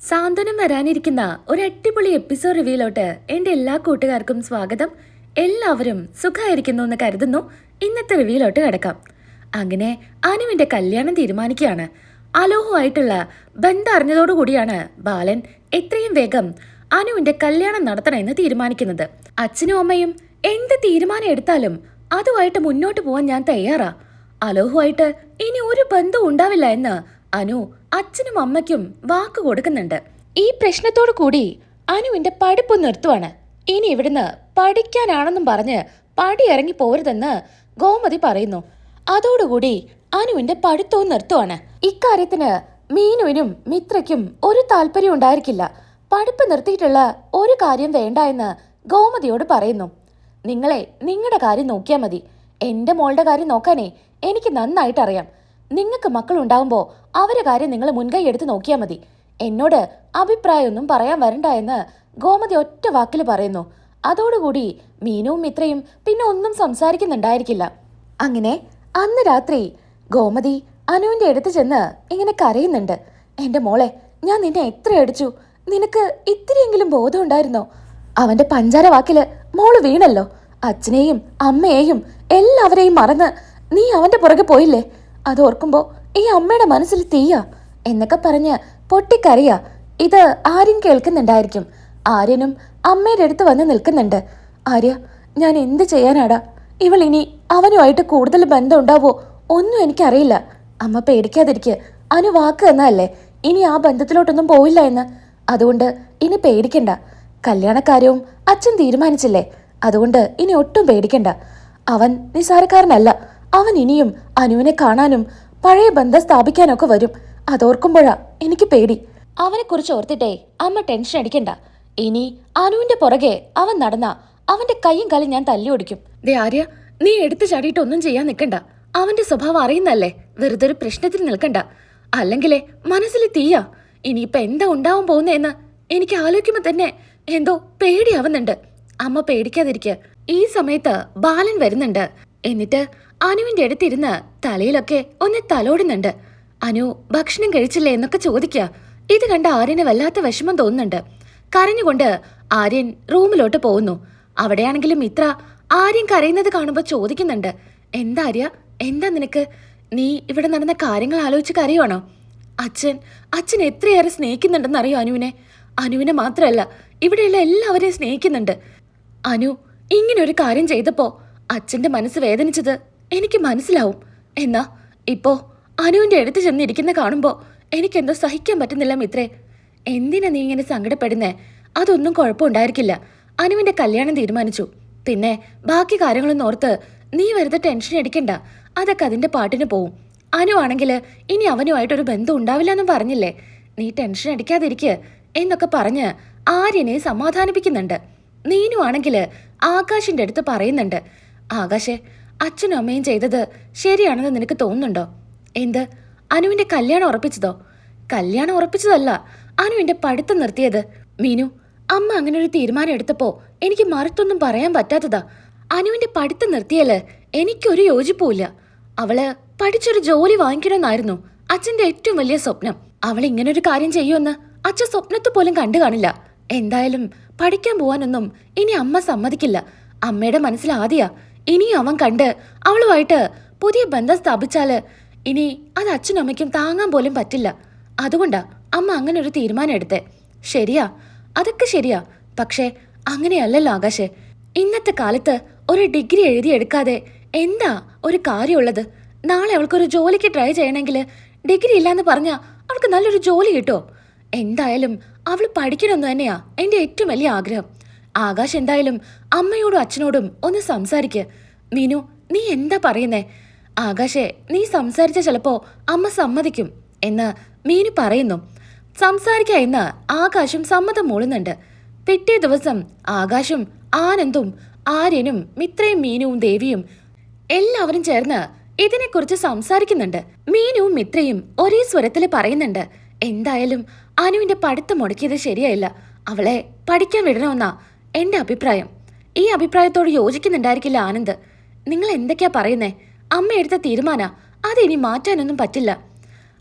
സാന്ത്വനം വരാനിരിക്കുന്ന ഒരു അടിപൊളി എപ്പിസോഡ് റിവ്യൂലോട്ട് എൻ്റെ എല്ലാ കൂട്ടുകാർക്കും സ്വാഗതം. എല്ലാവരും സുഖമായിരിക്കുന്നു എന്ന് കരുതുന്നു. ഇന്നത്തെ റിവ്യൂലോട്ട് കിടക്കാം. അങ്ങനെ അനുവിൻ്റെ കല്യാണം തീരുമാനിക്കുകയാണ്. അലോഹുമായിട്ടുള്ള ബന്ധം അറിഞ്ഞതോടുകൂടിയാണ് ബാലൻ എത്രയും വേഗം അനുവിൻ്റെ കല്യാണം നടത്തണമെന്ന് തീരുമാനിക്കുന്നത്. അച്ഛനും അമ്മയും എന്ത് തീരുമാനം എടുത്താലും അതുമായിട്ട് മുന്നോട്ട് പോകാൻ ഞാൻ തയ്യാറാ. അലോഹുമായിട്ട് ഇനി ഒരു ബന്ധവും ഉണ്ടാവില്ല എന്ന് അനു അച്ഛനും അമ്മയ്ക്കും വാക്ക് കൊടുക്കുന്നുണ്ട്. ഈ പ്രശ്നത്തോടു കൂടി അനുവിന്റെ പഠിപ്പ് നിർത്തുവാണ്. ഇനി ഇവിടുന്ന് പഠിക്കാനാണെന്നും പറഞ്ഞ് പടി ഇറങ്ങി പോരുതെന്ന് ഗോമതി പറയുന്നു. അതോടുകൂടി അനുവിന്റെ പഠിത്തവും നിർത്തുവാണ്. ഇക്കാര്യത്തിന് മീനുവിനും മിത്രയ്ക്കും ഒരു താല്പര്യം ഉണ്ടായിരിക്കില്ല. പഠിപ്പ് നിർത്തിയിട്ടുള്ള ഒരു കാര്യം വേണ്ട എന്ന് ഗോമതിയോട് പറയുന്നു. നിങ്ങളെ നിങ്ങളുടെ കാര്യം നോക്കിയാൽ മതി. എന്റെ മോളുടെ കാര്യം നോക്കാനേ എനിക്ക് നന്നായിട്ട് അറിയാം. നിങ്ങൾക്ക് മക്കളുണ്ടാവുമ്പോൾ അവരുടെ കാര്യം നിങ്ങൾ മുൻകൈ എടുത്ത് നോക്കിയാൽ മതി. എന്നോട് അഭിപ്രായമൊന്നും പറയാൻ വരണ്ട എന്ന് ഗോമതി ഒറ്റ വാക്കിൽ പറയുന്നു. അതോടുകൂടി മീനുവും മിത്രയും പിന്നെ ഒന്നും സംസാരിക്കുന്നുണ്ടായിരിക്കില്ല. അങ്ങനെ അന്ന് രാത്രി ഗോമതി അനുവിന്റെ അടുത്ത് ചെന്ന് ഇങ്ങനെ കരയുന്നുണ്ട്. എൻ്റെ മോളെ, ഞാൻ നിന്നെ എത്ര അടിച്ചു, നിനക്ക് ഇത്തിരിയെങ്കിലും ബോധം ഉണ്ടായിരുന്നോ? അവന്റെ പഞ്ചാര വാക്കില് മോള് വീണല്ലോ. അച്ഛനെയും അമ്മയെയും എല്ലാവരെയും മറന്ന് നീ അവന്റെ പുറകെ പോയില്ലേ? അതോർക്കുമ്പോ ഈ അമ്മയുടെ മനസ്സിൽ തീയാ എന്നൊക്കെ പറഞ്ഞ് പൊട്ടിക്കറിയാ. ഇത് ആര്യൻ കേൾക്കുന്നുണ്ടായിരിക്കും. ആര്യനും അമ്മയുടെ അടുത്ത് വന്ന് നിൽക്കുന്നുണ്ട്. ആര്യ, ഞാൻ എന്ത് ചെയ്യാനാടാ? ഇവൾ ഇനി അവനുമായിട്ട് കൂടുതൽ ബന്ധം ഉണ്ടാവോ ഒന്നും എനിക്കറിയില്ല. അമ്മ പേടിക്കാതിരിക്കുക. അനു വാക്ക് എന്നല്ലേ ഇനി ആ ബന്ധത്തിലോട്ടൊന്നും പോയില്ല എന്ന്. അതുകൊണ്ട് ഇനി പേടിക്കണ്ട. കല്യാണക്കാര്യവും അച്ഛൻ തീരുമാനിച്ചില്ലേ, അതുകൊണ്ട് ഇനി ഒട്ടും പേടിക്കണ്ട. അവൻ നിസാരക്കാരനല്ല. അവൻ ഇനിയും അനുവിനെ കാണാനും പഴയ ബന്ധം സ്ഥാപിക്കാനൊക്കെ വരും. അതോർക്കുമ്പോഴാ എനിക്ക് പേടി. അവനെ കുറിച്ച് ഓർത്തിട്ടേ അമ്മ ടെൻഷൻ അടിക്കണ്ട. ഇനി അനുവിന്റെ പുറകെ അവൻ നടന്ന അവന്റെ കൈയും കാലും ഞാൻ തല്ലി ഓടിക്കും. ദേ ആര്യ, നീ എടുത്തു ചാടിയിട്ട് ഒന്നും ചെയ്യാൻ നിൽക്കണ്ട. അവന്റെ സ്വഭാവം അറിയുന്നല്ലേ, വെറുതെ ഒരു പ്രശ്നത്തിൽ നിൽക്കണ്ട. അല്ലെങ്കിലേ മനസ്സിൽ തീയാ. ഇനിയിപ്പൊ എന്താ ഉണ്ടാവാൻ പോകുന്നതെന്ന് എനിക്ക് ആലോചിക്കുമ്പോ തന്നെ എന്തോ പേടിയാവുന്നുണ്ട്. അമ്മ പേടിക്കാതിരിക്കുക. ഈ സമയത്ത് ബാലൻ വരുന്നുണ്ട്. എന്നിട്ട് അനുവിന്റെ അടുത്തിരുന്ന് തലയിലൊക്കെ ഒന്ന് തലോടുന്നുണ്ട്. അനു ഭക്ഷണം കഴിച്ചില്ലേ എന്നൊക്കെ ചോദിക്കുക. ഇത് കണ്ട ആര്യന് വല്ലാത്ത വിഷമം തോന്നുന്നുണ്ട്. കരഞ്ഞുകൊണ്ട് ആര്യൻ റൂമിലോട്ട് പോകുന്നു. അവിടെയാണെങ്കിലും മിത്ര ആര്യൻ കരയുന്നത് കാണുമ്പോൾ ചോദിക്കുന്നുണ്ട്, എന്താ ആര്യ, എന്താ നിനക്ക്? നീ ഇവിടെ നടന്ന കാര്യങ്ങൾ ആലോചിച്ച് കരയുവാണോ? അച്ഛൻ എത്രയേറെ സ്നേഹിക്കുന്നുണ്ടെന്നറിയോ അനുവിനെ? അനുവിനെ മാത്രമല്ല, ഇവിടെയുള്ള എല്ലാവരെയും സ്നേഹിക്കുന്നുണ്ട്. അനു ഇങ്ങനെ ഒരു കാര്യം ചെയ്തപ്പോ അച്ഛന്റെ മനസ്സ് വേദനിച്ചത് എനിക്ക് മനസ്സിലാവും. എന്നാ ഇപ്പോ അനുവിന്റെ അടുത്ത് ചെന്നിരിക്കുന്ന കാണുമ്പോ എനിക്കെന്തോ സഹിക്കാൻ പറ്റുന്നില്ല മിത്രേ. എന്തിനാ നീ ഇങ്ങനെ സങ്കടപ്പെടുന്നേ? അതൊന്നും കുഴപ്പമുണ്ടായിരിക്കില്ല. അനുവിന്റെ കല്യാണം തീരുമാനിച്ചു. പിന്നെ ബാക്കി കാര്യങ്ങളൊന്നും ഓർത്ത് നീ വെറുതെ ടെൻഷൻ അടിക്കണ്ട. അതൊക്കെ അതിന്റെ പാട്ടിന് പോവും. അനു ആണെങ്കിൽ ഇനി അവനുമായിട്ടൊരു ബന്ധം ഉണ്ടാവില്ല എന്നും പറഞ്ഞില്ലേ. നീ ടെൻഷൻ അടിക്കാതിരിക്കുക എന്നൊക്കെ പറഞ്ഞ് ആര്യനെ സമാധാനിപ്പിക്കുന്നുണ്ട്. നീനു ആണെങ്കിൽ ആകാശിന്റെ അടുത്ത് പറയുന്നുണ്ട്, ആകാശേ, അച്ഛനും അമ്മയും ചെയ്തത് ശരിയാണെന്ന് നിനക്ക് തോന്നുന്നുണ്ടോ? എന്ത്? അനുവിന്റെ കല്യാണം ഉറപ്പിച്ചതോ? കല്യാണം ഉറപ്പിച്ചതല്ല, അനുവിന്റെ പഠിത്തം നിർത്തിയത്. മീനു, അമ്മ അങ്ങനെ ഒരു തീരുമാനം എടുത്തപ്പോ എനിക്ക് മറുത്തൊന്നും പറയാൻ പറ്റാത്തതാ. അനുവിന്റെ പഠിത്തം നിർത്തിയാല് എനിക്കൊരു യോജിപ്പുമില്ല. അവള് പഠിച്ചൊരു ജോലി വാങ്ങിക്കണമെന്നായിരുന്നു അച്ഛന്റെ ഏറ്റവും വലിയ സ്വപ്നം. അവൾ ഇങ്ങനൊരു കാര്യം ചെയ്യുമെന്ന് അച്ഛൻ സ്വപ്നത്തിൽ പോലും കണ്ടു കാണില്ല. എന്തായാലും പഠിക്കാൻ പോവാനൊന്നും ഇനി അമ്മ സമ്മതിക്കില്ല. അമ്മയുടെ മനസ്സിൽ ആദ്യാ ഇനി അവൻ കണ്ട് അവളുമായിട്ട് പുതിയ ബന്ധം സ്ഥാപിച്ചാല് ഇനി അത് അച്ഛനും അമ്മയ്ക്കും താങ്ങാൻ പോലും പറ്റില്ല. അതുകൊണ്ടാ അമ്മ അങ്ങനെ ഒരു തീരുമാനം എടുത്തേ. ശരിയാ, അതൊക്കെ ശരിയാ. പക്ഷേ അങ്ങനെയല്ലല്ലോ ആകാശേ. ഇന്നത്തെ കാലത്ത് ഒരു ഡിഗ്രി എഴുതിയെടുക്കാതെ എന്താ ഒരു കാര്യമുള്ളത്? നാളെ അവൾക്കൊരു ജോലിക്ക് ട്രൈ ചെയ്യണമെങ്കിൽ ഡിഗ്രി ഇല്ലാന്ന് പറഞ്ഞാൽ അവൾക്ക് നല്ലൊരു ജോലി കിട്ടുമോ? എന്തായാലും അവൾ പഠിക്കണമെന്ന് തന്നെയാ എൻ്റെ ഏറ്റവും വലിയ ആഗ്രഹം. ആകാശ് എന്തായാലും അമ്മയോടും അച്ഛനോടും ഒന്ന് സംസാരിക്ക്. മീനു, നീ എന്താ പറയുന്നേ? ആകാശേ, നീ സംസാരിച്ച ചിലപ്പോ അമ്മ സമ്മതിക്കും എന്ന് മീനു പറയുന്നു. സംസാരിക്ക എന്ന് ആകാശും സമ്മതം മൂളുന്നുണ്ട്. പിറ്റേ ദിവസം ആകാശും ആനന്ദും ആര്യനും മിത്രയും മീനുവും ദേവിയും എല്ലാവരും ചേർന്ന് ഇതിനെക്കുറിച്ച് സംസാരിക്കുന്നുണ്ട്. മീനുവും മിത്രയും ഒരേ സ്വരത്തിൽ പറയുന്നുണ്ട്, എന്തായാലും അനുവിന്റെ പഠിത്തം മുടക്കിയത് ശരിയായില്ല. അവളെ പഠിക്കാൻ വിടണമെന്നാ എന്റെ അഭിപ്രായം. ഈ അഭിപ്രായത്തോട് യോജിക്കുന്നുണ്ടായിരിക്കില്ല ആനന്ദ്. നിങ്ങൾ എന്തൊക്കെയാ പറയുന്നേ? അമ്മ എടുത്ത തീരുമാന അത് ഇനി മാറ്റാനൊന്നും പറ്റില്ല.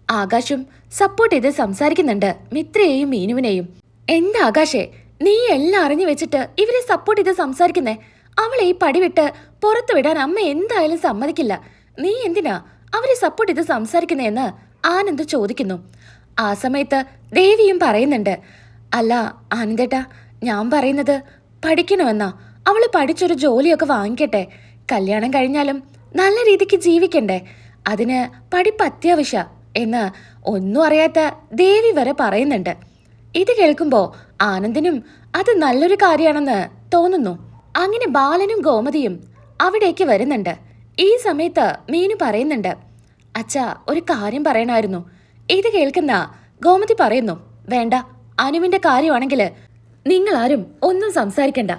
ആകാശും സപ്പോർട്ട് ചെയ്ത് സംസാരിക്കുന്നുണ്ട് മിത്രയെയും മീനുവിനെയും. എന്താ ആകാശേ, നീ എല്ലാം അറിഞ്ഞു വെച്ചിട്ട് ഇവരെ സപ്പോർട്ട് ചെയ്ത് സംസാരിക്കുന്നേ? അവളെ ഈ പടി വിട്ട് പുറത്തു വിടാൻ അമ്മ എന്തായാലും സമ്മതിക്കില്ല. നീ എന്തിനാ അവരെ സപ്പോർട്ട് ചെയ്ത് സംസാരിക്കുന്നതെന്ന് ആനന്ദ് ചോദിക്കുന്നു. ആ സമയത്ത് ദേവിയും പറയുന്നുണ്ട്, അല്ല ആനന്ദേട്ടാ, ഞാൻ പറയുന്നത് പഠിക്കണമെന്നാ. അവള് പഠിച്ചൊരു ജോലിയൊക്കെ വാങ്ങിക്കട്ടെ. കല്യാണം കഴിഞ്ഞാലും നല്ല രീതിക്ക് ജീവിക്കണ്ടേ, അതിന് പഠിപ്പ് അത്യാവശ്യ എന്ന് ഒന്നും അറിയാത്ത ദേവി വരെ പറയുന്നുണ്ട്. ഇത് കേൾക്കുമ്പോ ആനന്ദിനും അത് നല്ലൊരു കാര്യമാണെന്ന് തോന്നുന്നു. അങ്ങനെ ബാലനും ഗോമതിയും അവിടേക്ക് വരുന്നുണ്ട്. ഈ സമയത്ത് മീനു പറയുന്നുണ്ട്, അച്ഛാ ഒരു കാര്യം പറയണമായിരുന്നു. ഇത് കേൾക്കുന്ന ഗോമതി പറയുന്നു, വേണ്ട, അനുവിന്റെ കാര്യമാണെങ്കിൽ നിങ്ങളാരും ഒന്നും സംസാരിക്കണ്ട.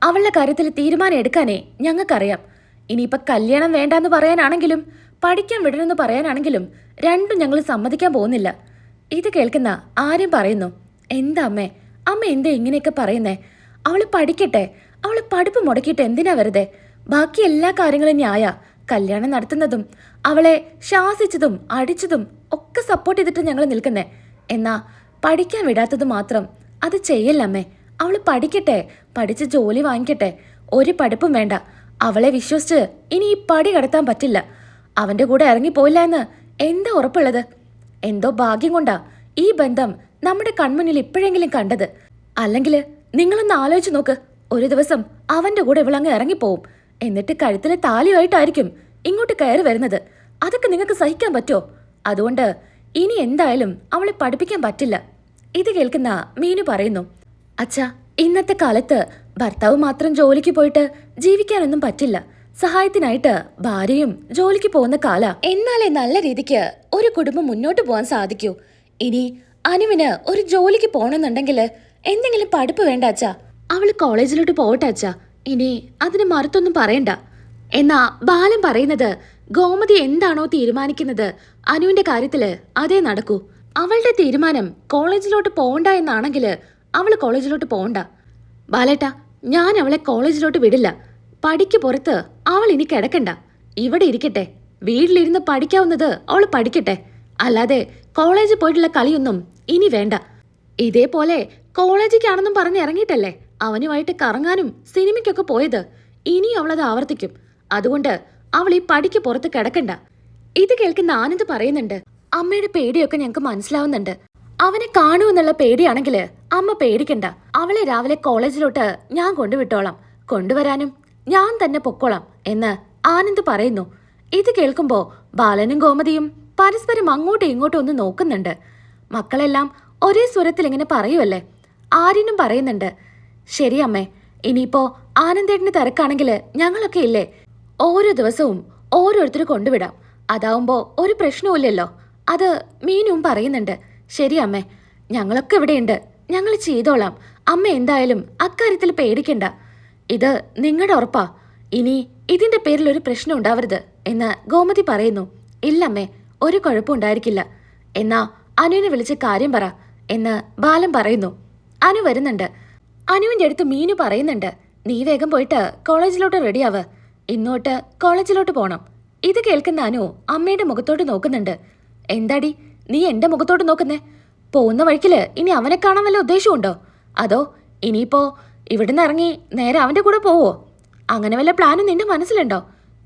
അവളുടെ കാര്യത്തിൽ തീരുമാനം എടുക്കാനേ ഞങ്ങൾക്കറിയാം. ഇനിയിപ്പൊ കല്യാണം വേണ്ടാന്ന് പറയാനാണെങ്കിലും പഠിക്കാൻ വിടണമെന്ന് പറയാനാണെങ്കിലും രണ്ടും ഞങ്ങൾ സമ്മതിക്കാൻ പോകുന്നില്ല. ഇത് കേൾക്കുന്ന ആരും പറയുന്നു, എന്താ അമ്മേ, അമ്മ എന്താ ഇങ്ങനെയൊക്കെ പറയുന്നേ? അവള് പഠിക്കട്ടെ. അവള് പഠിപ്പ് മുടക്കിയിട്ട് എന്തിനാ വെറുതെ? ബാക്കി എല്ലാ കാര്യങ്ങളും ന്യായ. കല്യാണം നടത്തുന്നതും അവളെ ശാസിച്ചതും അടിച്ചതും ഒക്കെ സപ്പോർട്ട് ചെയ്തിട്ട് ഞങ്ങൾ നിൽക്കുന്നേ. എന്നാ പഠിക്കാൻ വിടാത്തത് മാത്രം അത് ചെയ്യല്ലമ്മേ. അവള് പഠിക്കട്ടെ, പഠിച്ച് ജോലി വാങ്ങിക്കട്ടെ. ഒരു പഠിപ്പും വേണ്ട. അവളെ വിശ്വസിച്ച് ഇനി ഈ പടി കടത്താൻ പറ്റില്ല. അവന്റെ കൂടെ ഇറങ്ങിപ്പോയില്ല എന്ന് എന്താ ഉറപ്പുള്ളത്? എന്തോ ഭാഗ്യം കൊണ്ടാ ഈ ബന്ധം നമ്മുടെ കൺമുന്നിൽ ഇപ്പോഴെങ്കിലും കണ്ടത്. അല്ലെങ്കിൽ നിങ്ങളൊന്ന് ആലോചിച്ച് നോക്ക്, ഒരു ദിവസം അവന്റെ കൂടെ ഇവളങ്ങ് ഇറങ്ങിപ്പോവും. എന്നിട്ട് കഴുത്തിലെ താലിയായിട്ടായിരിക്കും ഇങ്ങോട്ട് കയറി വരുന്നത്. അതൊക്കെ നിങ്ങൾക്ക് സഹിക്കാൻ പറ്റുമോ? അതുകൊണ്ട് ഇനി എന്തായാലും അവളെ പഠിപ്പിക്കാൻ പറ്റില്ല. ഇത് കേൾക്കുന്ന മീനു പറയുന്നു, അച്ഛാ, ഇന്നത്തെ കാലത്ത് ഭർത്താവ് മാത്രം ജോലിക്ക് പോയിട്ട് ജീവിക്കാനൊന്നും പറ്റില്ല. സഹായത്തിനായിട്ട് ഭാര്യയും ജോലിക്ക് പോകുന്ന കാല. എന്നാലേ നല്ല രീതിക്ക് ഒരു കുടുംബം മുന്നോട്ട് പോകാൻ സാധിക്കൂ. ഇനി അനുവിന് ഒരു ജോലിക്ക് പോകണമെന്നുണ്ടെങ്കിൽ എന്തെങ്കിലും പഠിപ്പ് വേണ്ട അച്ഛാ. അവള് കോളേജിലോട്ട് പോകട്ടെ അച്ഛാ. ഇനി അതിന് മറുത്തൊന്നും പറയണ്ട. എന്നാ ബാലൻ പറയുന്നത്, ഗോമതി എന്താണോ തീരുമാനിക്കുന്നത് അനുവിന്റെ കാര്യത്തില് അതേ നടക്കൂ. അവളുടെ തീരുമാനം കോളേജിലോട്ട് പോകണ്ട എന്നാണെങ്കിൽ അവള് കോളേജിലോട്ട് പോകണ്ട. ബാലേട്ടാ, ഞാൻ അവളെ കോളേജിലോട്ട് വിടില്ല. പഠിക്ക് പുറത്ത് അവൾ ഇനി കിടക്കണ്ട, ഇവിടെ ഇരിക്കട്ടെ. വീട്ടിലിരുന്ന് പഠിക്കാവുന്നത് അവൾ പഠിക്കട്ടെ. അല്ലാതെ കോളേജിൽ പോയിട്ടുള്ള കളിയൊന്നും ഇനി വേണ്ട. ഇതേപോലെ കോളേജിലേക്കാണെന്നും പറഞ്ഞ് ഇറങ്ങിയിട്ടല്ലേ അവനുമായിട്ട് കറങ്ങാനും സിനിമയ്ക്കൊക്കെ പോയത്. ഇനിയും അവളത് ആവർത്തിക്കും. അതുകൊണ്ട് അവൾ ഈ പഠിക്ക് പുറത്ത് കിടക്കണ്ട. ഇത് കേൾക്കുന്ന ആനന്ദ് പറയുന്നുണ്ട്, അമ്മയുടെ പേടിയൊക്കെ ഞങ്ങൾക്ക് മനസ്സിലാവുന്നുണ്ട്. അവനെ കാണുമെന്നുള്ള പേടിയാണെങ്കിൽ അമ്മ പേടിക്കണ്ട. അവളെ രാവിലെ കോളേജിലോട്ട് ഞാൻ കൊണ്ടുവിട്ടോളാം. കൊണ്ടുവരാനും ഞാൻ തന്നെ പൊക്കോളാം എന്ന് ആനന്ദ് പറയുന്നു. ഇത് കേൾക്കുമ്പോ ബാലനും ഗോമതിയും പരസ്പരം അങ്ങോട്ടും ഇങ്ങോട്ടും ഒന്ന് നോക്കുന്നുണ്ട്. മക്കളെല്ലാം ഒരേ സ്വരത്തിൽ ഇങ്ങനെ പറയുമല്ലേ. ആര്യനും പറയുന്നുണ്ട്, ശരി അമ്മേ, ഇനിയിപ്പോ ആനന്ദേട്ടന് തിരക്കാണെങ്കിൽ ഞങ്ങളൊക്കെ ഇല്ലേ, ഓരോ ദിവസവും ഓരോരുത്തർ കൊണ്ടുവിടാം. അതാവുമ്പോ ഒരു പ്രശ്നവുമില്ലല്ലോ. അത് മീനും പറയുന്നുണ്ട്, ശരി അമ്മേ, ഞങ്ങളൊക്കെ ഇവിടെയുണ്ട്, ഞങ്ങൾ ചെയ്തോളാം. അമ്മ എന്തായാലും അക്കാര്യത്തിൽ പേടിക്കണ്ട. ഇത് നിങ്ങളുടെ ഉറപ്പാ. ഇനി ഇതിന്റെ പേരിൽ ഒരു പ്രശ്നം ഉണ്ടാവരുത് എന്ന് ഗോമതി പറയുന്നു. ഇല്ലമ്മേ, ഒരു കുഴപ്പമുണ്ടായിരിക്കില്ല. എന്നാ അനുവിനെ വിളിച്ച് കാര്യം പറ എന്ന് ബാലൻ പറയുന്നു. അനു വരുന്നുണ്ട്. അനുവിന്റെ അടുത്ത് മീനു പറയുന്നുണ്ട്, നീ വേഗം പോയിട്ട് കോളേജിലോട്ട് റെഡിയാവ്. ഇന്നോട്ട് കോളേജിലോട്ട് പോണം. ഇത് കേൾക്കുന്ന അനു അമ്മയുടെ മുഖത്തോട്ട് നോക്കുന്നുണ്ട്. എന്താടി നീ എന്റെ മുഖത്തോട്ട് നോക്കുന്നേ? പോകുന്ന വഴിക്കില് ഇനി അവനെ കാണാൻ വല്ല ഉദ്ദേശമുണ്ടോ? അതോ ഇനിയിപ്പോ ഇവിടുന്ന് ഇറങ്ങി നേരെ അവന്റെ കൂടെ പോവോ? അങ്ങനെ വല്ല പ്ലാനും നിന്റെ മനസ്സിലുണ്ടോ?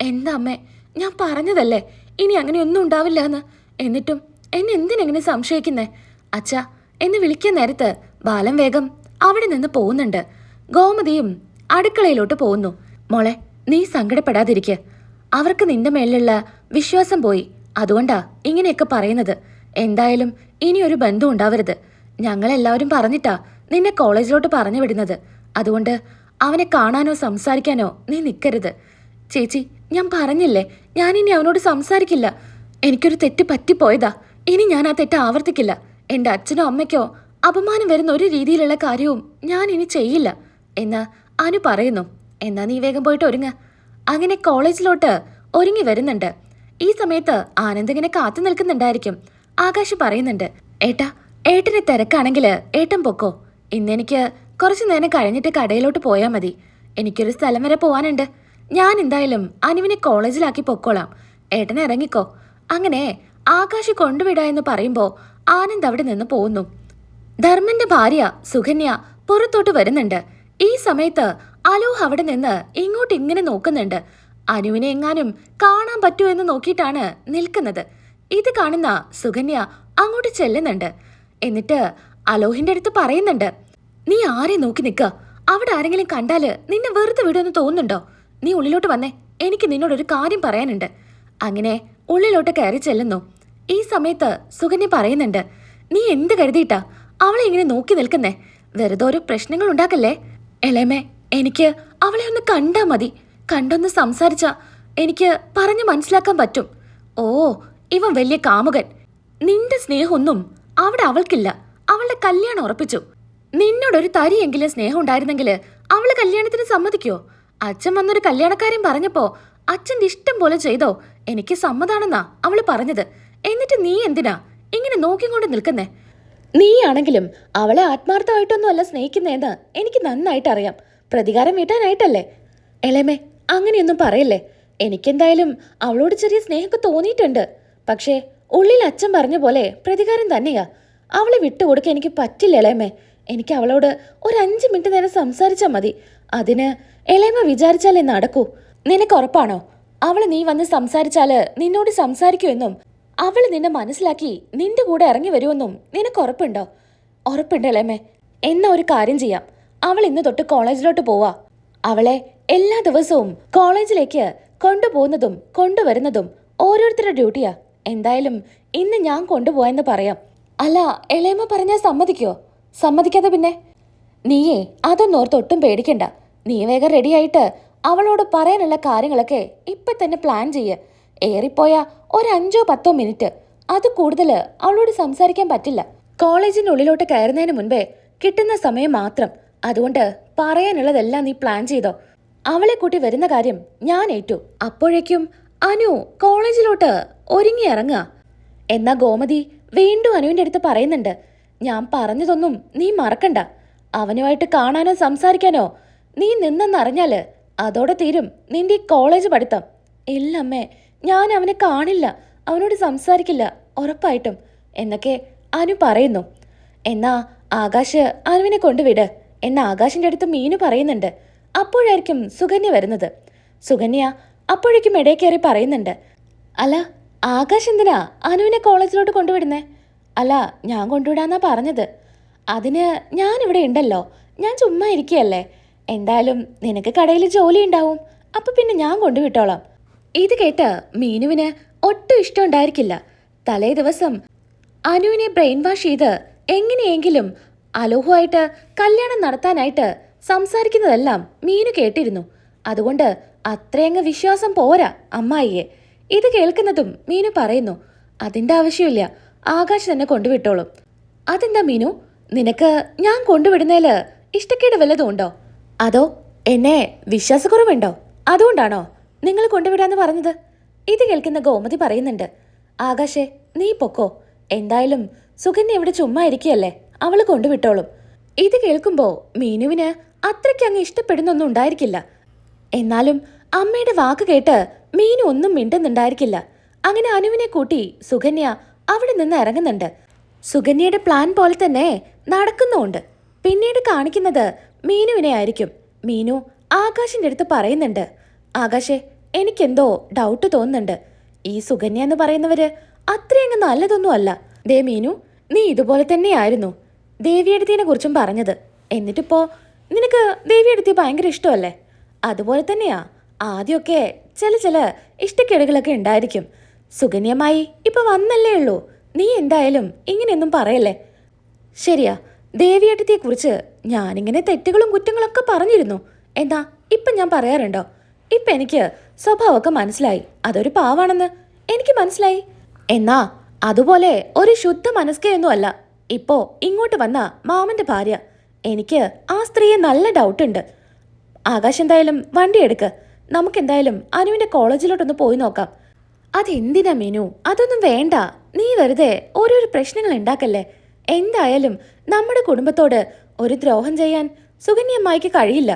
എന്താ അമ്മേ, ഞാൻ പറഞ്ഞതല്ലേ ഇനി അങ്ങനെയൊന്നും ഉണ്ടാവില്ല എന്ന്. എന്നിട്ടും എന്നെ എന്തിനെങ്ങനെ സംശയിക്കുന്നേ? അച്ഛാ എന്ന് വിളിക്കാൻ നേരത്ത് ബാലൻ വേഗം അവിടെ നിന്ന് പോകുന്നുണ്ട്. ഗോമതിയും അടുക്കളയിലോട്ട് പോകുന്നു. മോളെ, നീ സങ്കടപ്പെടാതിരിക്കുക. അവർക്ക് നിന്റെ മേലുള്ള വിശ്വാസം പോയി, അതുകൊണ്ടാ ഇങ്ങനെയൊക്കെ പറയുന്നത്. എന്തായാലും ഇനിയൊരു ബന്ധം ഉണ്ടാവരുത്. ഞങ്ങളെല്ലാവരും പറഞ്ഞിട്ടാ നിന്നെ കോളേജിലോട്ട് പറഞ്ഞു വിടുന്നത്. അതുകൊണ്ട് അവനെ കാണാനോ സംസാരിക്കാനോ നീ നിൽക്കരുത്. ചേച്ചി, ഞാൻ പറഞ്ഞില്ലേ, ഞാനിനി അവനോട് സംസാരിക്കില്ല. എനിക്കൊരു തെറ്റ് പറ്റിപ്പോയതാ. ഇനി ഞാൻ ആ തെറ്റ് ആവർത്തിക്കില്ല. എൻ്റെ അച്ഛനോ അമ്മയ്ക്കോ അപമാനം വരുന്ന ഒരു രീതിയിലുള്ള കാര്യവും ഞാൻ ഇനി ചെയ്യില്ല എന്ന് അനു പറയുന്നു. എന്നാ നീ വേഗം പോയിട്ട് ഒരുങ്ങ. അങ്ങനെ കോളേജിലോട്ട് ഒരുങ്ങി വരുന്നുണ്ട്. ഈ സമയത്ത് ആനന്ദ് ഇങ്ങനെ കാത്തു നിൽക്കുന്നുണ്ടായിരിക്കും. ആകാശ് പറയുന്നുണ്ട്, ഏട്ടാ, ഏട്ടനെ തിരക്കാണെങ്കിൽ ഏട്ടൻ പൊക്കോ. ഇന്നെനിക്ക് കുറച്ചു നേരം കഴിഞ്ഞിട്ട് കടയിലോട്ട് പോയാൽ മതി. എനിക്കൊരു സ്ഥലം വരെ പോവാനുണ്ട്. ഞാൻ എന്തായാലും അനുവിനെ കോളേജിലാക്കി പൊക്കോളാം. ഏട്ടനെ ഇറങ്ങിക്കോ. അങ്ങനെ ആകാശ് കൊണ്ടുവിടാ എന്ന് പറയുമ്പോ ആനന്ദ് അവിടെ നിന്ന് പോകുന്നു. ധർമ്മന്റെ ഭാര്യ സുകന്യ പുറത്തോട്ട് വരുന്നുണ്ട്. ഈ സമയത്ത് അലോഹ് അവിടെ നിന്ന് ഇങ്ങോട്ട് ഇങ്ങനെ നോക്കുന്നുണ്ട്. അനുവിനെ എങ്ങാനും കാണാൻ പറ്റുമോ എന്ന് നോക്കിയിട്ടാണ് നിൽക്കുന്നത്. ഇത് കാണുന്ന സുകന്യ അങ്ങോട്ട് ചെല്ലുന്നുണ്ട്. എന്നിട്ട് അലോഹിന്റെ അടുത്ത് പറയുന്നുണ്ട്, നീ ആരെ നോക്കി നിൽക്ക? അവിടെ ആരെങ്കിലും കണ്ടാല് നിന്നെ വെറുതെ വിടുമെന്ന് തോന്നുന്നുണ്ടോ? നീ ഉള്ളിലോട്ട് വന്നേ, എനിക്ക് നിന്നോടൊരു കാര്യം പറയാനുണ്ട്. അങ്ങനെ ഉള്ളിലോട്ട് കയറി ചെല്ലുന്നു. ഈ സമയത്ത് സുകന്യ പറയുന്നുണ്ട്, നീ എന്ത് കരുതിയിട്ടാ അവളെ ഇങ്ങനെ നോക്കി നിൽക്കുന്നേ? വെറുതെ ഓരോ പ്രശ്നങ്ങൾ ഉണ്ടാക്കല്ലേ. എളേമേ, എനിക്ക് അവളെ ഒന്ന് കണ്ടാ മതി. കണ്ടൊന്ന് സംസാരിച്ചാ എനിക്ക് പറഞ്ഞു മനസ്സിലാക്കാൻ പറ്റും. ഓ, ഇവൻ വലിയ കാമുകൻ. നിന്റെ സ്നേഹമൊന്നും അവിടെ അവൾക്കില്ല. അവളുടെ കല്യാണം ഉറപ്പിച്ചു. നിന്നോടൊരു തരിയെങ്കിലും സ്നേഹം ഉണ്ടായിരുന്നെങ്കിൽ അവള് കല്യാണത്തിന് സമ്മതിക്കോ? അച്ഛൻ വന്നൊരു കല്യാണക്കാരൻ പറഞ്ഞപ്പോ അച്ഛൻ്റെ ഇഷ്ടം പോലെ ചെയ്തോ, എനിക്ക് സമ്മതാണെന്നാ അവള് പറഞ്ഞത്. എന്നിട്ട് നീ എന്തിനാ ഇങ്ങനെ നോക്കിക്കൊണ്ട് നിൽക്കുന്നേ? നീയാണെങ്കിലും അവളെ ആത്മാർത്ഥമായിട്ടൊന്നും അല്ല സ്നേഹിക്കുന്നതെന്ന് എനിക്ക് നന്നായിട്ട് അറിയാം. പ്രതികാരം വീട്ടാനായിട്ടല്ലേ? എളേമേ, അങ്ങനെയൊന്നും പറയല്ലേ. എനിക്കെന്തായാലും അവളോട് ചെറിയ സ്നേഹമൊക്കെ തോന്നിയിട്ടുണ്ട്. പക്ഷേ ഉള്ളിൽ അച്ഛൻ പറഞ്ഞ പോലെ പ്രതികാരം തന്നെയാ. അവളെ വിട്ടുകൊടുക്കാൻ എനിക്ക് പറ്റില്ല എളേമേ. എനിക്ക് അവളോട് ഒരു 5 മിനിറ്റ് നേരം സംസാരിച്ചാൽ മതി. അതിന് എളേമ വിചാരിച്ചാലേ നടക്കൂ. നിനക്ക് ഉറപ്പാണോ അവള് നീ വന്ന് സംസാരിച്ചാല് നിന്നോട് സംസാരിക്കുമെന്നും അവള് നിന്നെ മനസ്സിലാക്കി നിന്റെ കൂടെ ഇറങ്ങി വരുമെന്നും നിനക്ക് ഉറപ്പുണ്ടോ? ഉറപ്പുണ്ട് എളേമേ. എന്നാ ഒരു കാര്യം ചെയ്യാം, അവൾ ഇന്ന് തൊട്ട് കോളേജിലോട്ട് പോവാ. അവളെ എല്ലാ ദിവസവും കോളേജിലേക്ക് കൊണ്ടുപോകുന്നതും കൊണ്ടുവരുന്നതും ഓരോരുത്തരുടെ ഡ്യൂട്ടിയാ. എന്തായാലും ഇന്ന് ഞാൻ കൊണ്ടുപോയെന്ന് പറയാം. അല്ല, എളേമ പറഞ്ഞാൽ സമ്മതിക്കോ? സമ്മതിക്കാതെ പിന്നെ? നീയേ അതൊന്നോർത്ത് ഒട്ടും പേടിക്കണ്ട. നീ വേഗം റെഡിയായിട്ട് അവളോട് പറയാനുള്ള കാര്യങ്ങളൊക്കെ ഇപ്പൊ തന്നെ പ്ലാൻ ചെയ്യ്. ഏറിപ്പോയാ ഒരു 5-10 മിനിറ്റ്, അത് കൂടുതൽ അവളോട് സംസാരിക്കാൻ പറ്റില്ല. കോളേജിന്റെ ഉള്ളിലോട്ട് കയറുന്നതിന് മുൻപേ കിട്ടുന്ന സമയം മാത്രം. അതുകൊണ്ട് പറയാനുള്ളതെല്ലാം നീ പ്ലാൻ ചെയ്തോ. അവളെ കൂട്ടി വരുന്ന കാര്യം ഞാൻ ഏറ്റു. അപ്പോഴേക്കും അനു കോളേജിലോട്ട് ഒരുങ്ങി ഇറങ്ങുക. എന്നാ ഗോമതി വീണ്ടും അനുവിന്റെ അടുത്ത് പറയുന്നുണ്ട്, ഞാൻ പറഞ്ഞതൊന്നും നീ മറക്കണ്ട. അവനുമായിട്ട് കാണാനോ സംസാരിക്കാനോ നീ നിന്നെന്നറിഞ്ഞാല് അതോടെ തീരും നിന്റെ ഈ കോളേജ് പഠിത്തം. ഇല്ലമ്മേ, ഞാൻ അവനെ കാണില്ല, അവനോട് സംസാരിക്കില്ല, ഉറപ്പായിട്ടും എന്നൊക്കെ അനു പറയുന്നു. എന്നാ ആകാശ് അനുവിനെ കൊണ്ടുവിട് എന്ന ആകാശിന്റെ അടുത്ത് മീനു പറയുന്നുണ്ട്. അപ്പോഴായിരിക്കും സുകന്യ വരുന്നത്. സുകന്യ അപ്പോഴേക്കും ഇടയിൽ കയറി പറയുന്നുണ്ട്, അല്ല ആകാശ് എന്തിനാ അനുവിനെ കോളേജിലോട്ട് കൊണ്ടുവിടുന്നേ? അല്ല, ഞാൻ കൊണ്ടുവിടാന്നാ പറഞ്ഞത്. അതിന് ഞാനിവിടെ ഉണ്ടല്ലോ, ഞാൻ ചുമ്മാ ഇരിക്കുകയല്ലേ. എന്തായാലും നിനക്ക് കടയിൽ ജോലി ഉണ്ടാവും, അപ്പൊ പിന്നെ ഞാൻ കൊണ്ടുവിട്ടോളാം. ഇത് കേട്ട് മീനുവിന് ഒട്ടും ഇഷ്ടം ഉണ്ടായിരിക്കില്ല. തലേ ദിവസം അനുവിനെ ബ്രെയിൻ വാഷ് ചെയ്ത് എങ്ങനെയെങ്കിലും അലോഹുമായിട്ട് കല്യാണം നടത്താനായിട്ട് സംസാരിക്കുന്നതെല്ലാം മീനു കേട്ടിരുന്നു. അതുകൊണ്ട് അത്രയങ്ങ് വിശ്വാസം പോരാ അമ്മായിയെ. ഇത് കേൾക്കുന്നതും മീനു പറയുന്നു, അതിൻ്റെ ആവശ്യമില്ല, ആകാശ് തന്നെ കൊണ്ടുവിട്ടോളും. അതെന്താ മീനു, നിനക്ക് ഞാൻ കൊണ്ടുവിടുന്നതിൽ ഇഷ്ടക്കേട് വല്ലതും ഉണ്ടോ? അതോ എന്നെ വിശ്വാസക്കുറവുണ്ടോ? അതുകൊണ്ടാണോ നിങ്ങൾ കൊണ്ടുവിടാന്ന് പറഞ്ഞത്? ഇത് കേൾക്കുന്ന ഗോമതി പറയുന്നുണ്ട്, ആകാശേ നീ പൊക്കോ, എന്തായാലും സുകന്യ ഇവിടെ ചുമ്മാ ഇരിക്കുകയല്ലേ, അവള് കൊണ്ടുവിട്ടോളും. ഇത് കേൾക്കുമ്പോൾ മീനുവിന് അത്രയ്ക്ക് അങ്ങ് ഇഷ്ടപ്പെടുന്നൊന്നും ഉണ്ടായിരിക്കില്ല. എന്നാലും അമ്മയുടെ വാക്ക് കേട്ട് മീനു ഒന്നും മിണ്ടുന്നുണ്ടായിരിക്കില്ല. അങ്ങനെ അനുവിനെ കൂട്ടി സുകന്യ അവിടെ നിന്ന് ഇറങ്ങുന്നുണ്ട്. സുകന്യയുടെ പ്ലാൻ പോലെ തന്നെ നടക്കുന്നുമുണ്ട്. പിന്നീട് കാണിക്കുന്നത് മീനുവിനെ ആയിരിക്കും. മീനു ആകാശിന്റെ അടുത്ത് പറയുന്നുണ്ട്, ആകാശേ എനിക്കെന്തോ ഡൗട്ട് തോന്നുന്നുണ്ട്. ഈ സുകന്യ എന്ന് പറയുന്നവര് അത്രയങ്ങ് നല്ലതൊന്നും അല്ല. ദേ മീനു, നീ ഇതുപോലെ തന്നെയായിരുന്നു ദേവിയെടുത്തിനെ കുറിച്ചും പറഞ്ഞത്. എന്നിട്ടിപ്പോ നിനക്ക് ദേവിയെടുത്തി ഭയങ്കര ഇഷ്ടമല്ലേ? അതുപോലെ തന്നെയാ ആദ്യമൊക്കെ ചില ഇഷ്ടക്കേടുകളൊക്കെ ഉണ്ടായിരിക്കും. സുകന്യമായി ഇപ്പൊ വന്നല്ലേ ഉള്ളൂ, നീ എന്തായാലും ഇങ്ങനെയൊന്നും പറയല്ലേ. ശരിയാ, ദേവിയേട്ടത്തിയെ കുറിച്ച് ഞാനിങ്ങനെ തെറ്റുകളും കുറ്റങ്ങളൊക്കെ പറഞ്ഞിരുന്നു. എന്താ ഇപ്പം ഞാൻ പറയാറുണ്ടോ? ഇപ്പം എനിക്ക് സ്വഭാവമൊക്കെ മനസ്സിലായി, അതൊരു പാവാണെന്ന് എനിക്ക് മനസ്സിലായി. എന്നാ അതുപോലെ ഒരു ശുദ്ധ മനസ്കയൊന്നും അല്ല ഇപ്പോ ഇങ്ങോട്ട് വന്ന മാമന്റെ ഭാര്യ. എനിക്ക് ആ സ്ത്രീയെ നല്ല ഡൗട്ടുണ്ട്. ആകാശ് എന്തായാലും വണ്ടി എടുക്ക്, നമുക്കെന്തായാലും അനുവിന്റെ കോളേജിലോട്ടൊന്ന് പോയി നോക്കാം. അതെന്തിനാ മീനു? അതൊന്നും വേണ്ട, നീ വെറുതെ ഓരോരോ പ്രശ്നങ്ങൾ ഉണ്ടാക്കല്ലേ. എന്തായാലും നമ്മുടെ കുടുംബത്തോട് ഒരു ദ്രോഹം ചെയ്യാൻ സുകന്യമ്മായിക്ക് കഴിയില്ല.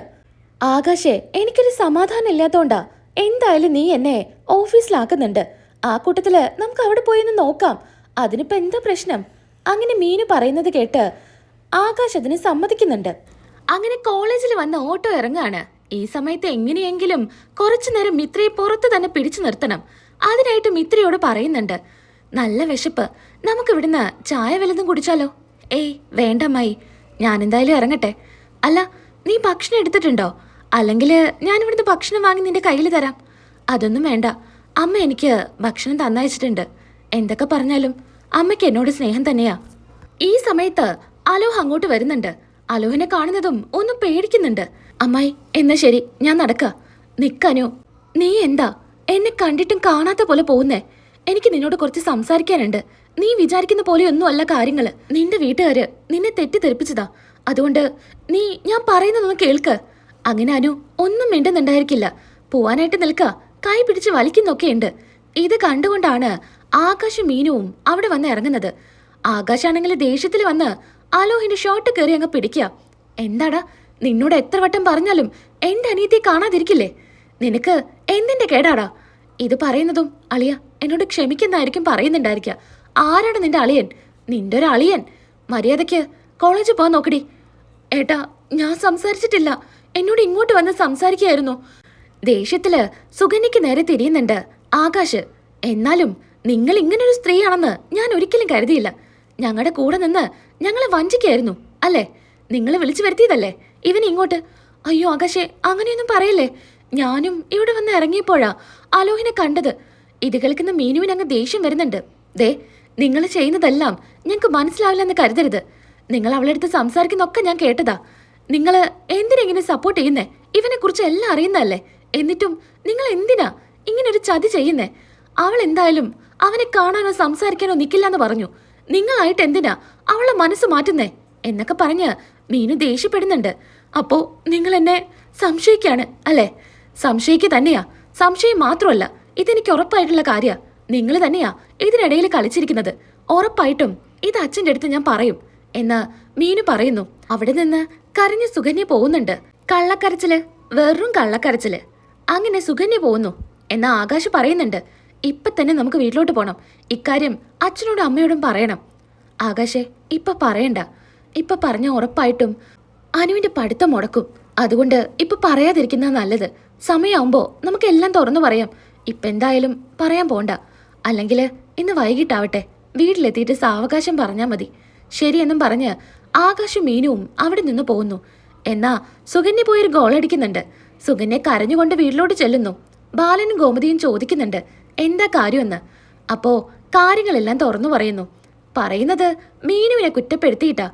ആകാശേ, എനിക്കൊരു സമാധാനം ഇല്ലാത്തോണ്ടാ എന്തായാലും നീ എന്നെ ഓഫീസിലാക്കുന്നുണ്ട്. ആ കൂട്ടത്തില് നമുക്ക് അവിടെ പോയെന്ന് നോക്കാം. അതിനിപ്പോ എന്താ പ്രശ്നം? അങ്ങനെ മീനു പറയുന്നത് കേട്ട് ആകാശ് അതിന് സമ്മതിക്കുന്നുണ്ട്. അങ്ങനെ കോളേജിൽ വന്ന ഓട്ടോ ഇറങ്ങാണ്. ഈ സമയത്ത് എങ്ങനെയെങ്കിലും കുറച്ചു നേരം മിത്രയെ പുറത്ത് തന്നെ പിടിച്ചു നിർത്തണം. അതിനായിട്ട് മിത്രയോട് പറയുന്നുണ്ട്, നല്ല വിശപ്പ്, നമുക്ക് ഇവിടുന്ന് ചായ വല്ലതും കുടിച്ചാലോ? ഏയ് വേണ്ട അമ്മായി, ഞാൻ എന്തായാലും ഇറങ്ങട്ടെ. അല്ല, നീ ഭക്ഷണം എടുത്തിട്ടുണ്ടോ? അല്ലെങ്കിൽ ഞാൻ ഇവിടുന്ന് ഭക്ഷണം വാങ്ങി നിന്റെ കയ്യിൽ തരാം. അതൊന്നും വേണ്ട, അമ്മ എനിക്ക് ഭക്ഷണം തന്നയച്ചിട്ടുണ്ട്. എന്തൊക്കെ പറഞ്ഞാലും അമ്മയ്ക്ക് എന്നോട് സ്നേഹം തന്നെയാ. ഈ സമയത്ത് അലോഹ് അങ്ങോട്ട് വരുന്നുണ്ട്. അലോഹിനെ കാണുന്നതും ഒന്ന് പേടിക്കുന്നുണ്ട്. അമ്മായി, എന്നാ ശരി, ഞാൻ നടക്ക. നിക്കനു, നീ എന്താ എന്നെ കണ്ടിട്ടും കാണാത്ത പോലെ പോകുന്നേ? എനിക്ക് നിന്നോട് കുറച്ച് സംസാരിക്കാനുണ്ട്. നീ വിചാരിക്കുന്ന പോലെയൊന്നും അല്ല കാര്യങ്ങള്. നിന്റെ വീട്ടുകാര് നിന്നെ തെറ്റിദ്ധരിപ്പിച്ചതാ. അതുകൊണ്ട് നീ ഞാൻ പറയുന്നതൊന്ന് കേൾക്ക്. അങ്ങനെ അനു ഒന്നും മിണ്ടുന്നുണ്ടായിരിക്കില്ല. പോവാനായിട്ട് നിൽക്ക, കൈ പിടിച്ച് വലിക്കുന്നൊക്കെയുണ്ട്. ഇത് കണ്ടുകൊണ്ടാണ് ആകാശും മീനുവും അവിടെ വന്ന് ഇറങ്ങുന്നത്. ആകാശാണെങ്കിൽ ദേഷ്യത്തിൽ വന്ന് അലോഹിന്റെ ഷോട്ട് കയറി അങ്ങ് പിടിക്കുക. എന്താടാ, നിന്നോട് എത്ര വട്ടം പറഞ്ഞാലും എന്റെ അനിയത്തിയെ കാണാതിരിക്കില്ലേ? നിനക്ക് എന്തിന്റെ കേടാടാ? ഇത് പറയുന്നതും അളിയ എന്നോട് ക്ഷമിക്കുന്നതായിരിക്കും പറയുന്നുണ്ടായിരിക്കുക. ആരാണ് നിന്റെ അളിയൻ? നിന്റെ ഒരു അളിയൻ. മര്യാദയ്ക്ക് കോളേജിൽ പോകാൻ നോക്കടി. ഏട്ടാ, ഞാൻ സംസാരിച്ചിട്ടില്ല. എന്നോട് ഇങ്ങോട്ട് വന്ന് സംസാരിക്കുകയായിരുന്നു. ദേഷ്യത്തില് സുഗന്യക്ക് നേരെ തിരിയുന്നുണ്ട് ആകാശ്. എന്നാലും നിങ്ങൾ ഇങ്ങനൊരു സ്ത്രീയാണെന്ന് ഞാൻ ഒരിക്കലും കരുതിയില്ല. ഞങ്ങളുടെ കൂടെ നിന്ന് ഞങ്ങളെ വഞ്ചിക്കായിരുന്നു അല്ലേ? നിങ്ങൾ വിളിച്ചു വരുത്തിയതല്ലേ ഇവൻ ഇങ്ങോട്ട്? അയ്യോ ആകാശേ, അങ്ങനെയൊന്നും പറയല്ലേ. ഞാനും ഇവിടെ വന്ന് ഇറങ്ങിയപ്പോഴാ അലോഹിനെ കണ്ടത്. ഇത് കേൾക്കുന്ന മീനുവിനങ്ങ് ദേഷ്യം വരുന്നുണ്ട്. ദേ, നിങ്ങൾ ചെയ്യുന്നതെല്ലാം ഞങ്ങൾക്ക് മനസ്സിലാവില്ലെന്ന് കരുതരുത്. നിങ്ങൾ അവളുടെ അടുത്ത് സംസാരിക്കുന്നൊക്കെ ഞാൻ കേട്ടതാ. നിങ്ങൾ എന്തിനെങ്ങനെ സപ്പോർട്ട് ചെയ്യുന്നേ? ഇവനെ കുറിച്ച് എല്ലാം അറിയുന്നതല്ലേ? എന്നിട്ടും നിങ്ങൾ എന്തിനാ ഇങ്ങനൊരു ചതി ചെയ്യുന്നേ? അവൾ എന്തായാലും അവനെ കാണാനോ സംസാരിക്കാനോ നിൽക്കില്ലെന്ന് പറഞ്ഞു. നിങ്ങളായിട്ട് എന്തിനാ അവളെ മനസ്സ് മാറ്റുന്നേ എന്നൊക്കെ പറഞ്ഞ് മീനു ദേഷ്യപ്പെടുന്നുണ്ട്. അപ്പോ നിങ്ങൾ എന്നെ സംശയിക്കാണ് അല്ലേ? സംശയിക്കുക തന്നെയാ. സംശയം മാത്രമല്ല, ഇതെനിക്ക് ഉറപ്പായിട്ടുള്ള കാര്യ. നിങ്ങൾ തന്നെയാ ഇതിനിടയിൽ കളിച്ചിരിക്കുന്നത്. ഉറപ്പായിട്ടും ഇത് അച്ഛൻ്റെ അടുത്ത് ഞാൻ പറയും എന്ന് മീനു പറയുന്നു. അവിടെ നിന്ന് കരഞ്ഞ് സുകന്യ പോകുന്നുണ്ട്. കള്ളക്കരച്ചില്, വെറും കള്ളക്കരച്ചില്. അങ്ങനെ സുകന്യ പോകുന്നു. എന്നാ ആകാശ് പറയുന്നുണ്ട്, ഇപ്പൊ തന്നെ നമുക്ക് വീട്ടിലോട്ട് പോണം. ഇക്കാര്യം അച്ഛനോടും അമ്മയോടും പറയണം. ആകാശേ, ഇപ്പൊ പറയണ്ട. ഇപ്പൊ പറഞ്ഞ ഉറപ്പായിട്ടും അനുവിന്റെ പഠിത്തം മുടക്കും. അതുകൊണ്ട് ഇപ്പൊ പറയാതിരിക്കുന്ന നല്ലത്. സമയമാകുമ്പോ നമുക്ക് എല്ലാം തുറന്നു പറയാം. ഇപ്പൊ എന്തായാലും പറയാൻ പോണ്ട. അല്ലെങ്കിൽ ഇന്ന് വൈകിട്ടാവട്ടെ, വീട്ടിലെത്തിയിട്ട് സാവകാശം പറഞ്ഞാൽ മതി. ശരിയെന്നും പറഞ്ഞ് ആകാശും മീനുവും അവിടെ നിന്ന് പോകുന്നു. എന്നാ സുകന്യ പോയൊരു ഗോളടിക്കുന്നുണ്ട്. സുകന്യ കരഞ്ഞുകൊണ്ട് വീട്ടിലോട്ട് ചെല്ലുന്നു. ബാലനും ഗോമതിയും ചോദിക്കുന്നുണ്ട് എന്താ കാര്യമെന്ന്. അപ്പോ കാര്യങ്ങളെല്ലാം തുറന്നു പറയുന്നു. പറയുന്നത് മീനുവിനെ കുറ്റപ്പെടുത്തിയിട്ടാ.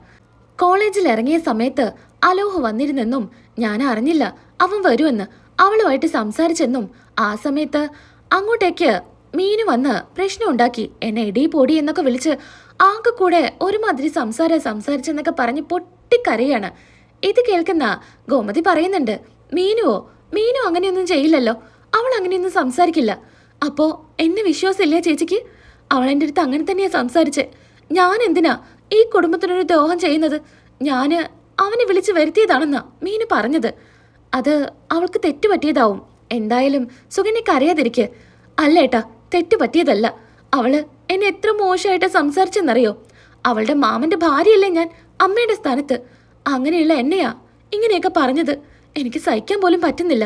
കോളേജിൽ ഇറങ്ങിയ സമയത്ത് അലോഹ് വന്നിരുന്നെന്നും ഞാൻ അറിഞ്ഞില്ല അവൻ വരുമെന്ന്. അവളുമായിട്ട് സംസാരിച്ചെന്നും ആ സമയത്ത് അങ്ങോട്ടേക്ക് മീനു വന്ന് പ്രശ്നം ഉണ്ടാക്കി, എന്നെ എടി പൊടി എന്നൊക്കെ വിളിച്ച് ആകെ കൂടെ ഒരുമാതിരി സംസാരിച്ചെന്നൊക്കെ പറഞ്ഞ് പൊട്ടിക്കരയാണ്. ഇത് കേൾക്കുന്ന ഗോമതി പറയുന്നുണ്ട്, മീനു അങ്ങനെയൊന്നും ചെയ്യില്ലല്ലോ, അവൾ അങ്ങനെയൊന്നും സംസാരിക്കില്ല. അപ്പോ എന്നെ വിശ്വാസമില്ലേ ചേച്ചിക്ക്? അവൾ എൻ്റെ അടുത്ത് അങ്ങനെ തന്നെയാ സംസാരിച്ചേ. ഞാൻ എന്തിനാ ഈ കുടുംബത്തിനൊരു ദ്രോഹം ചെയ്യുന്നത്? ഞാന് അവനെ വിളിച്ചു വരുത്തിയതാണെന്നാ മീനു പറഞ്ഞത്. അത് അവൾക്ക് തെറ്റുപറ്റിയതാവും. എന്തായാലും സുകന്യക്ക് അറിയാതിരിക്കെ. അല്ലേട്ടാ, തെറ്റുപറ്റിയതല്ല. അവള് എന്നെ എത്ര മോശമായിട്ട് സംസാരിച്ചെന്നറിയോ? അവളുടെ മാമന്റെ ഭാര്യയല്ലേ ഞാൻ, അമ്മയുടെ സ്ഥാനത്ത്. അങ്ങനെയുള്ള എന്നെയാ ഇങ്ങനെയൊക്കെ പറഞ്ഞത്. എനിക്ക് സഹിക്കാൻ പോലും പറ്റുന്നില്ല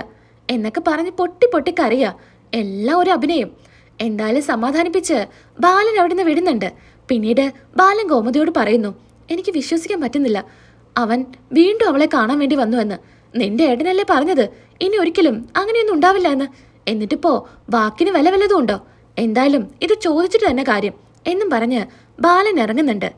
എന്നൊക്കെ പറഞ്ഞ് പൊട്ടി കരയാ. എല്ലാം ഒരു അഭിനയം. എന്തായാലും സമാധാനിപ്പിച്ച് ബാലൻ അവിടുന്ന് വിടുന്നുണ്ട്. പിന്നീട് ബാലൻ ഗോമതിയോട് പറയുന്നു, എനിക്ക് വിശ്വസിക്കാൻ പറ്റുന്നില്ല, അവൻ വീണ്ടും അവളെ കാണാൻ വേണ്ടി വന്നുവെന്ന്. നിന്റെ ഏട്ടനല്ലേ പറഞ്ഞത് ഇനി ഒരിക്കലും അങ്ങനെയൊന്നും ഉണ്ടാവില്ല എന്ന്. എന്നിട്ടിപ്പോ വാക്കിന് വില വല്ലതും ഉണ്ടോ? എന്തായാലും ഇത് ചോദിച്ചിട്ട് തന്നെ കാര്യം എന്നും പറഞ്ഞ് ബാലൻ ഇറങ്ങുന്നുണ്ട്.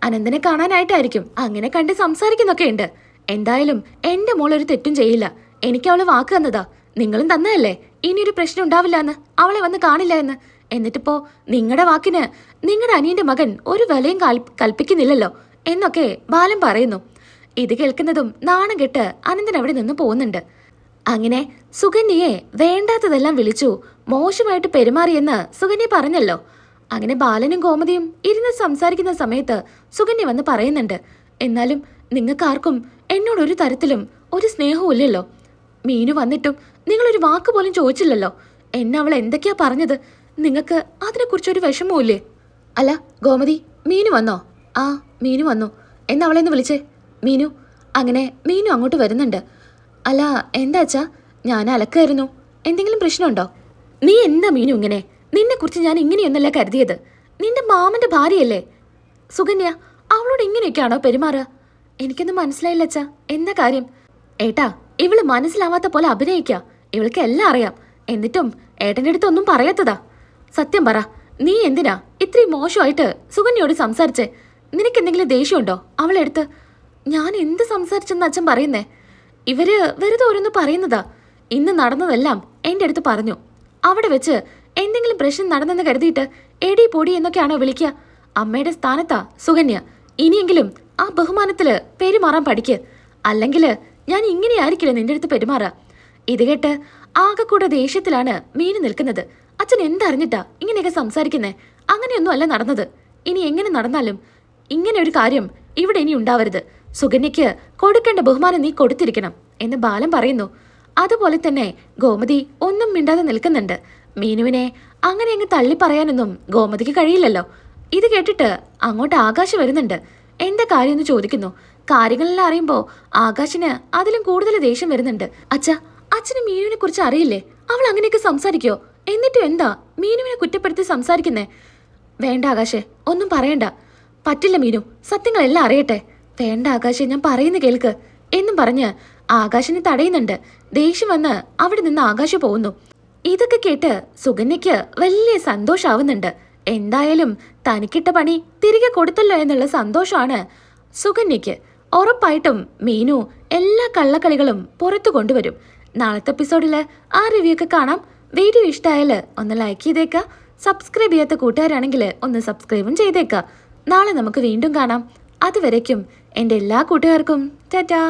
അനന്തനെ കാണാനായിട്ടായിരിക്കും. അങ്ങനെ കണ്ട് സംസാരിക്കുന്നൊക്കെ ഉണ്ട്. എന്തായാലും എന്റെ മോൾ ഒരു തെറ്റും ചെയ്യില്ല. എനിക്ക് അവള് വാക്ക് തന്നതാ. നിങ്ങളും തന്നതല്ലേ ഇനിയൊരു പ്രശ്നം ഉണ്ടാവില്ല എന്ന്, അവളെ വന്ന് കാണില്ല എന്ന്. എന്നിട്ടിപ്പോ നിങ്ങളുടെ വാക്കിന് നിങ്ങളുടെ അനിയന്റെ മകൻ ഒരു വിലയും കൽപ്പിക്കുന്നില്ലല്ലോ എന്നൊക്കെ ബാലൻ പറയുന്നു. ഇത് കേൾക്കുന്നതും നാണം കെട്ട് അനന്തൻ അവിടെ നിന്ന് പോകുന്നുണ്ട്. അങ്ങനെ സുകന്യയെ വേണ്ടാത്തതെല്ലാം വിളിച്ചു മോശമായിട്ട് പെരുമാറിയെന്ന് സുകന്യ പറഞ്ഞല്ലോ. അങ്ങനെ ബാലനും ഗോമതിയും ഇരുന്ന് സംസാരിക്കുന്ന സമയത്ത് സുകന്യ വന്ന് പറയുന്നുണ്ട്, എന്നാലും നിങ്ങൾക്കാർക്കും എന്നോടൊരു തരത്തിലും ഒരു സ്നേഹവും ഇല്ലല്ലോ. മീനു വന്നിട്ടും നിങ്ങളൊരു വാക്ക് പോലും ചോദിച്ചില്ലല്ലോ. എന്നെ അവൾ എന്തൊക്കെയാ പറഞ്ഞത്? നിങ്ങൾക്ക് അതിനെക്കുറിച്ചൊരു വിഷമവുമില്ലേ? അല്ല ഗോമതി, മീനു വന്നോ? ആ, മീനു വന്നു. എന്നാ അവളെ ഒന്ന് വിളിച്ചേ. മീനു. അങ്ങനെ മീനു അങ്ങോട്ട് വരുന്നുണ്ട്. അല്ല എന്താ അച്ഛാ? ഞാൻ അലക്കായിരുന്നു. എന്തെങ്കിലും പ്രശ്നമുണ്ടോ? നീ എന്താ മീനു ഇങ്ങനെ? നിന്നെക്കുറിച്ച് ഞാൻ ഇങ്ങനെയൊന്നല്ല കരുതിയത്. നിന്റെ മാമന്റെ ഭാര്യയല്ലേ സുകന്യ, അവളോട് ഇങ്ങനെയൊക്കെയാണോ പെരുമാറുക? എനിക്കൊന്നും മനസ്സിലായില്ല അച്ഛാ, എന്താ കാര്യം? ഏട്ടാ, ഇവള് മനസ്സിലാവാത്ത പോലെ അഭിനയിക്കുക. ഇവൾക്ക് എല്ലാം അറിയാം. എന്നിട്ടും ഏട്ടൻ്റെ അടുത്ത് ഒന്നും പറയാത്തതാ. സത്യം പറ, നീ എന്തിനാ ഇത്രയും മോശമായിട്ട് സുകന്യയോട് സംസാരിച്ചേ? നിനക്കെന്തെങ്കിലും ദേഷ്യമുണ്ടോ അവളെടുത്ത്? ഞാൻ എന്ത് സംസാരിച്ചെന്ന് അച്ഛൻ പറയുന്നേ? ഇവര് വെറുതെ ഓരോന്ന് പറയുന്നതാ. ഇന്ന് നടന്നതെല്ലാം എൻ്റെ അടുത്ത് പറഞ്ഞു. അവിടെ വെച്ച് എന്തെങ്കിലും പ്രശ്നം നടന്നെന്ന് കരുതിയിട്ട് എടി പൊടി എന്നൊക്കെയാണോ വിളിക്കുക? അമ്മയുടെ സ്ഥാനത്താ സുകന്യ. ഇനിയെങ്കിലും ആ ബഹുമാനത്തില് പെരുമാറാൻ പഠിക്ക്. അല്ലെങ്കിൽ ഞാൻ ഇങ്ങനെയായിരിക്കില്ല നിന്റെ അടുത്ത് പെരുമാറാ. ഇത് കേട്ട് ആകെ കൂടെ ദേഷ്യത്തിലാണ് മീനു നിൽക്കുന്നത്. അച്ഛൻ എന്തറിഞ്ഞിട്ടാ ഇങ്ങനെയൊക്കെ സംസാരിക്കുന്നേ? അങ്ങനെയൊന്നും അല്ല നടന്നത്. ഇനി എങ്ങനെ നടന്നാലും ഇങ്ങനെ ഒരു കാര്യം ഇവിടെ ഇനി ഉണ്ടാവരുത്. സുകന്യയ്ക്ക് കൊടുക്കേണ്ട ബഹുമാനം നീ കൊടുത്തിരിക്കണം എന്ന് ബാലൻ പറയുന്നു. അതുപോലെ തന്നെ ഗോമതി ഒന്നും മിണ്ടാതെ നിൽക്കുന്നുണ്ട്. മീനുവിനെ അങ്ങനെ അങ്ങ് തള്ളി പറയാനൊന്നും ഗോമതിക്ക് കഴിയില്ലല്ലോ. ഇത് കേട്ടിട്ട് അങ്ങോട്ട് ആകാശ് വരുന്നുണ്ട്. എന്താ കാര്യമെന്ന് ചോദിക്കുന്നു. കാര്യങ്ങളെല്ലാം അറിയുമ്പോൾ ആകാശിന് അതിലും കൂടുതൽ ദേഷ്യം വരുന്നുണ്ട്. അച്ഛന് മീനുവിനെ കുറിച്ച് അറിയില്ലേ? അവൾ അങ്ങനെയൊക്കെ സംസാരിക്കോ? എന്നിട്ടും എന്താ മീനുവിനെ കുറ്റപ്പെടുത്തി സംസാരിക്കുന്നേ? വേണ്ട ആകാശേ, ഒന്നും പറയണ്ട. പറ്റില്ല മീനു, സത്യങ്ങളെല്ലാം അറിയട്ടെ. വേണ്ട ആകാശേ, ഞാൻ പറയുന്ന കേൾക്ക് എന്നും പറഞ്ഞ് ആകാശിനെ തടയുന്നുണ്ട്. ദേഷ്യം വന്ന് അവിടെ നിന്ന് ആകാശ് പോകുന്നു. ഇതൊക്കെ കേട്ട് സുകന്യയ്ക്ക് വലിയ സന്തോഷാവുന്നുണ്ട്. എന്തായാലും തനിക്കിട്ട പണി തിരികെ കൊടുത്തല്ലോ എന്നുള്ള സന്തോഷമാണ് സുകന്യയ്ക്ക്. ഉറപ്പായിട്ടും മീനു എല്ലാ കള്ളക്കളികളും പുറത്തു കൊണ്ടുവരും. നാളത്തെ എപ്പിസോഡിൽ ആ റിവ്യൂ ഒക്കെ കാണാം. വീഡിയോ ഇഷ്ടമായാൽ ഒന്ന് ലൈക്ക് ചെയ്തേക്കുക. സബ്സ്ക്രൈബ് ചെയ്യാത്ത കൂട്ടുകാരാണെങ്കിൽ ഒന്ന് സബ്സ്ക്രൈബും ചെയ്തേക്കുക. നാളെ നമുക്ക് വീണ്ടും കാണാം. അതുവരയ്ക്കും എൻ്റെ എല്ലാ കൂട്ടുകാർക്കും ടാറ്റാ.